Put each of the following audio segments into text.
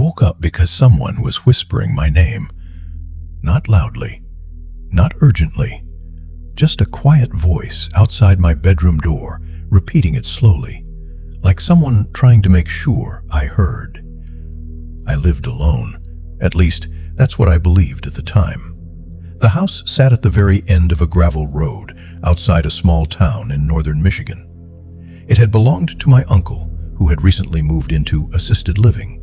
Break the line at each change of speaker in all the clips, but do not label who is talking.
woke up because someone was whispering my name. Not loudly, not urgently, just a quiet voice outside my bedroom door, repeating it slowly, like someone trying to make sure I heard. I lived alone. At least, that's what I believed at the time. The house sat at the very end of a gravel road outside a small town in northern Michigan. It had belonged to my uncle, who had recently moved into assisted living.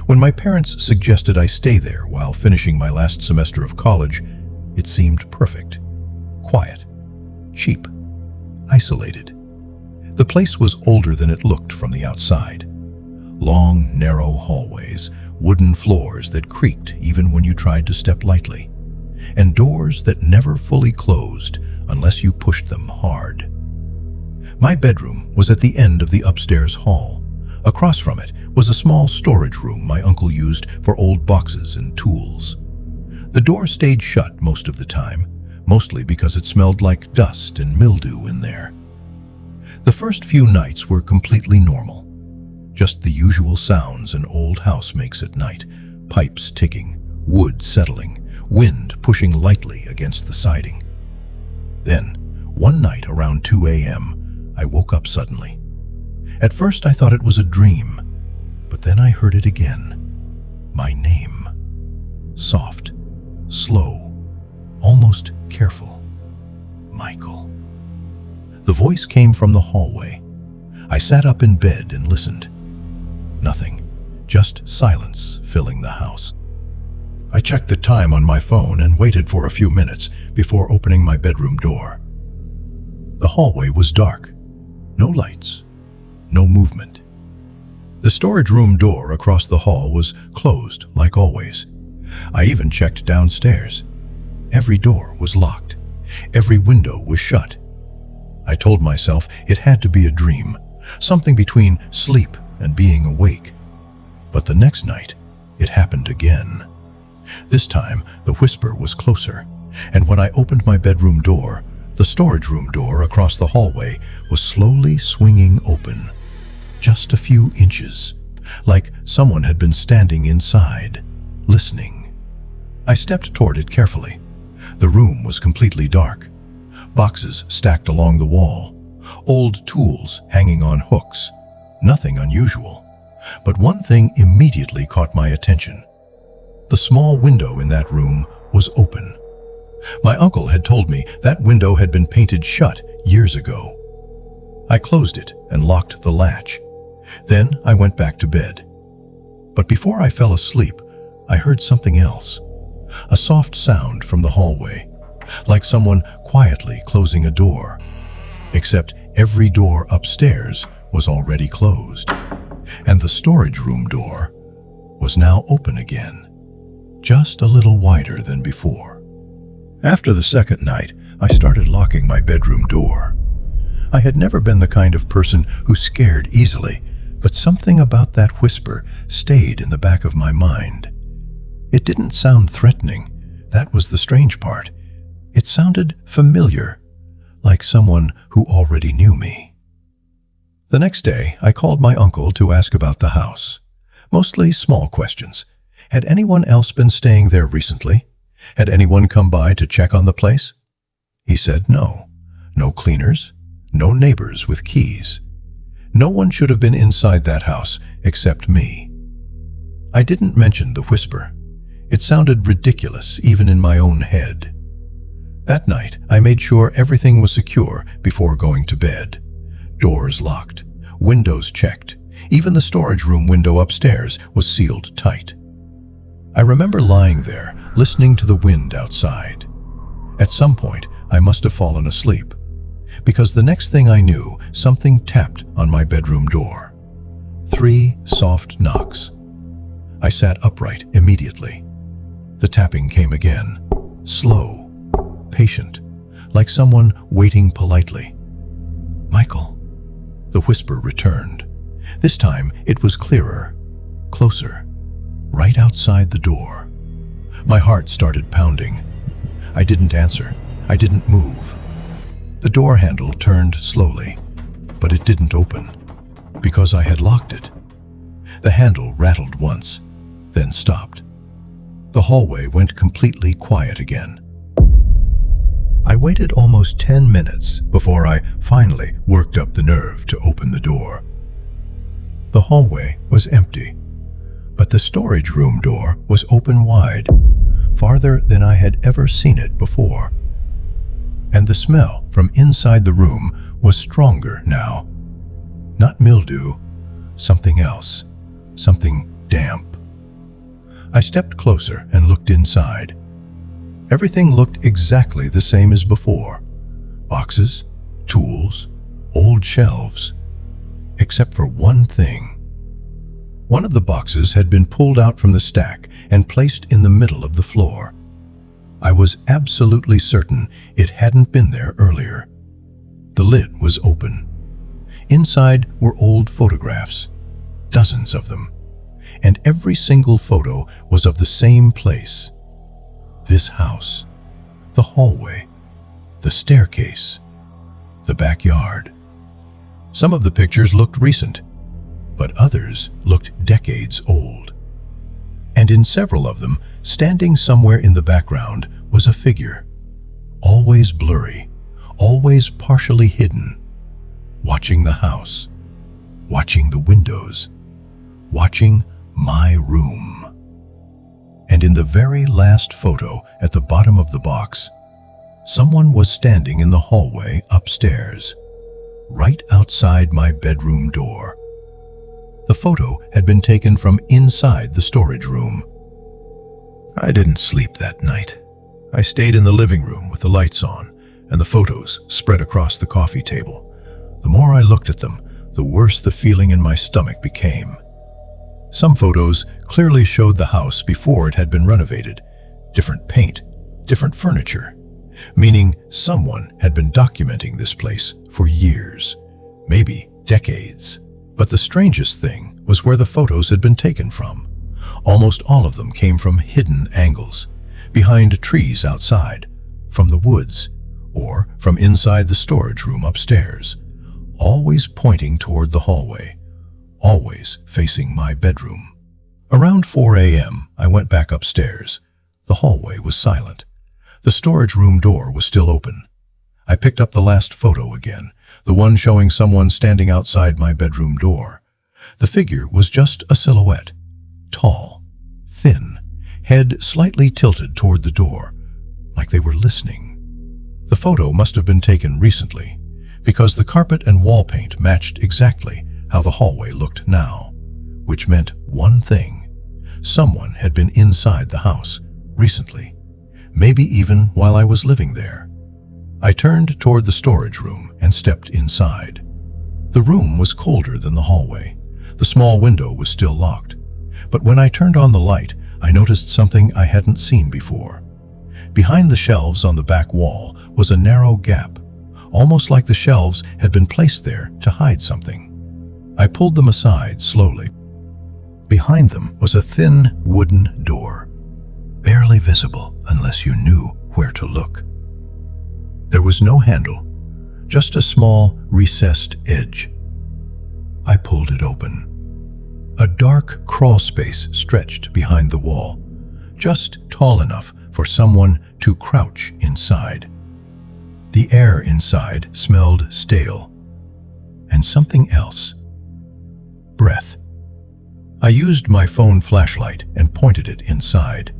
When my parents suggested I stay there while finishing my last semester of college, it seemed perfect. Quiet, cheap, isolated. The place was older than it looked from the outside. Long, narrow hallways, wooden floors that creaked even when you tried to step lightly, and doors that never fully closed unless you pushed them hard. My bedroom was at the end of the upstairs hall. Across from it was a small storage room my uncle used for old boxes and tools. The door stayed shut most of the time, mostly because it smelled like dust and mildew in there. The first few nights were completely normal. Just the usual sounds an old house makes at night: pipes ticking, wood settling, wind pushing lightly against the siding. Then, one night around 2 a.m., I woke up suddenly. At first I thought it was a dream, but then I heard it again. My name. Soft, slow, almost careful. Michael. The voice came from the hallway. I sat up in bed and listened. Nothing, just silence filling the house. I checked the time on my phone and waited for a few minutes before opening my bedroom door. The hallway was dark. No lights, no movement. The storage room door across the hall was closed, like always. I even checked downstairs. Every door was locked. Every window was shut. I told myself it had to be a dream, something between sleep and being awake. But the next night, it happened again. This time, the whisper was closer, and when I opened my bedroom door, the storage room door across the hallway was slowly swinging open, just a few inches, like someone had been standing inside, listening. I stepped toward it carefully. The room was completely dark. Boxes stacked along the wall, old tools hanging on hooks. Nothing unusual. But one thing immediately caught my attention. The small window in that room was open. My uncle had told me that window had been painted shut years ago. I closed it and locked the latch. Then I went back to bed. But before I fell asleep, I heard something else. A soft sound from the hallway, like someone quietly closing a door. Except every door upstairs was already closed, and the storage room door was now open again, just a little wider than before. After the second night, I started locking my bedroom door. I had never been the kind of person who scared easily, but something about that whisper stayed in the back of my mind. It didn't sound threatening. That was the strange part. It sounded familiar, like someone who already knew me. The next day, I called my uncle to ask about the house. Mostly small questions. Had anyone else been staying there recently? Had anyone come by to check on the place? He said no. No cleaners, no neighbors with keys. No one should have been inside that house except me. I didn't mention the whisper. It sounded ridiculous even in my own head. That night, I made sure everything was secure before going to bed. Doors locked, windows checked. Even the storage room window upstairs was sealed tight. I remember lying there, listening to the wind outside. At some point, I must have fallen asleep, because the next thing I knew, something tapped on my bedroom door. 3 soft knocks. I sat upright immediately. The tapping came again, slow, patient, like someone waiting politely. Michael. The whisper returned. This time, it was clearer, closer. Right outside the door. My heart started pounding. I didn't answer. I didn't move. The door handle turned slowly, but it didn't open, because I had locked it. The handle rattled once, then stopped. The hallway went completely quiet again. I waited almost 10 minutes before I finally worked up the nerve to open the door. The hallway was empty, but the storage room door was open wide, farther than I had ever seen it before. And the smell from inside the room was stronger now. Not mildew, something else, something damp. I stepped closer and looked inside. Everything looked exactly the same as before. Boxes, tools, old shelves, except for one thing. One of the boxes had been pulled out from the stack and placed in the middle of the floor. I was absolutely certain it hadn't been there earlier. The lid was open. Inside were old photographs, dozens of them, and every single photo was of the same place. This house, the hallway, the staircase, the backyard. Some of the pictures looked recent, but others looked decades old. And in several of them, standing somewhere in the background, was a figure, always blurry, always partially hidden, watching the house, watching the windows, watching my room. And in the very last photo at the bottom of the box, someone was standing in the hallway upstairs, right outside my bedroom door. The photo had been taken from inside the storage room. I didn't sleep that night. I stayed in the living room with the lights on and the photos spread across the coffee table. The more I looked at them, the worse the feeling in my stomach became. Some photos clearly showed the house before it had been renovated. Different paint, different furniture, meaning someone had been documenting this place for years, maybe decades. But the strangest thing was where the photos had been taken from. Almost all of them came from hidden angles, behind trees outside, from the woods, or from inside the storage room upstairs, always pointing toward the hallway, always facing my bedroom. Around 4 a.m., I went back upstairs. The hallway was silent. The storage room door was still open. I picked up the last photo again, the one showing someone standing outside my bedroom door. The figure was just a silhouette, tall, thin, head slightly tilted toward the door, like they were listening. The photo must have been taken recently, because the carpet and wall paint matched exactly how the hallway looked now, which meant one thing. Someone had been inside the house recently, maybe even while I was living there. I turned toward the storage room and stepped inside. The room was colder than the hallway. The small window was still locked. But when I turned on the light, I noticed something I hadn't seen before. Behind the shelves on the back wall was a narrow gap, almost like the shelves had been placed there to hide something. I pulled them aside slowly. Behind them was a thin wooden door, barely visible unless you knew where to look. There was no handle, just a small recessed edge. I pulled it open. A dark crawl space stretched behind the wall, just tall enough for someone to crouch inside. The air inside smelled stale, and something else. Breath. I used my phone flashlight and pointed it inside.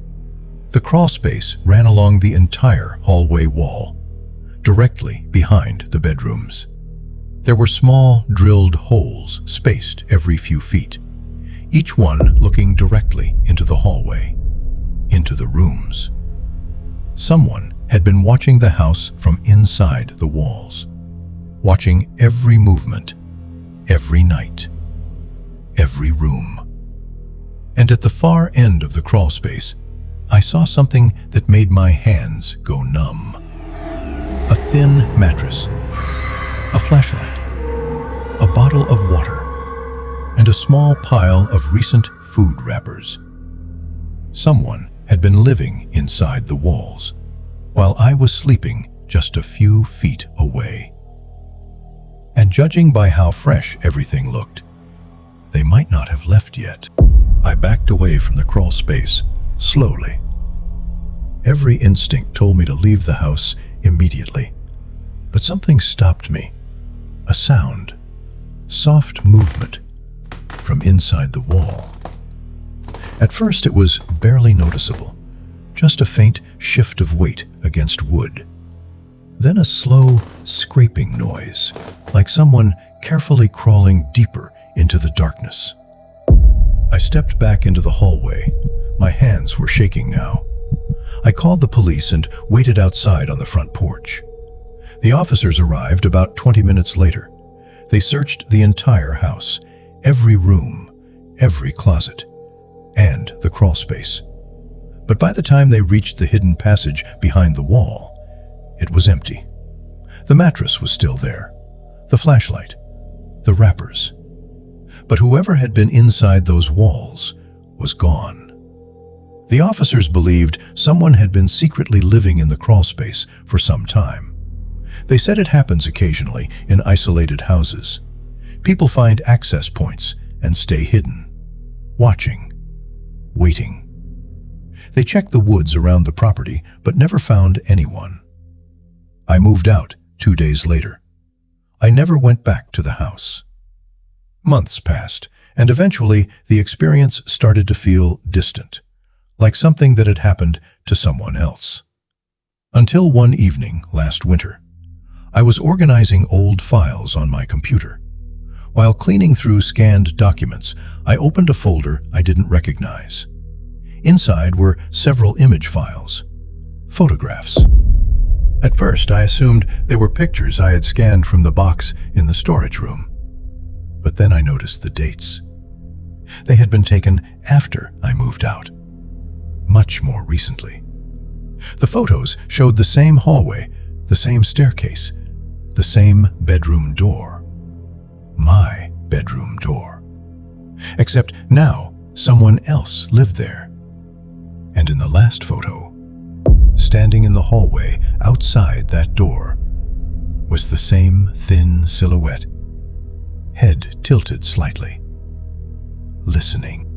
The crawl space ran along the entire hallway wall, directly behind the bedrooms. There were small drilled holes spaced every few feet, each one looking directly into the hallway, into the rooms. Someone had been watching the house from inside the walls, watching every movement, every night, every room. And at the far end of the crawl space, I saw something that made my hands go numb. A thin mattress, a flashlight, a bottle of water, and a small pile of recent food wrappers. Someone had been living inside the walls, while I was sleeping just a few feet away. And judging by how fresh everything looked, they might not have left yet. I backed away from the crawl space, slowly. Every instinct told me to leave the house immediately. But something stopped me. A sound. Soft movement from inside the wall. At first it was barely noticeable, just a faint shift of weight against wood. Then a slow, scraping noise, like someone carefully crawling deeper into the darkness. I stepped back into the hallway. My hands were shaking now. I called the police and waited outside on the front porch. The officers arrived about 20 minutes later. They searched the entire house, every room, every closet, and the crawl space. But by the time they reached the hidden passage behind the wall, it was empty. The mattress was still there, the flashlight, the wrappers. But whoever had been inside those walls was gone. The officers believed someone had been secretly living in the crawl space for some time. They said it happens occasionally in isolated houses. People find access points and stay hidden, watching, waiting. They checked the woods around the property, but never found anyone. I moved out 2 days later. I never went back to the house. Months passed, and eventually the experience started to feel distant, like something that had happened to someone else. Until one evening last winter, I was organizing old files on my computer. While cleaning through scanned documents, I opened a folder I didn't recognize. Inside were several image files, photographs. At first, I assumed they were pictures I had scanned from the box in the storage room. But then I noticed the dates. They had been taken after I moved out, much more recently. The photos showed the same hallway, the same staircase, the same bedroom door. My bedroom door. Except now, someone else lived there. And in the last photo, standing in the hallway outside that door, was the same thin silhouette, head tilted slightly, listening.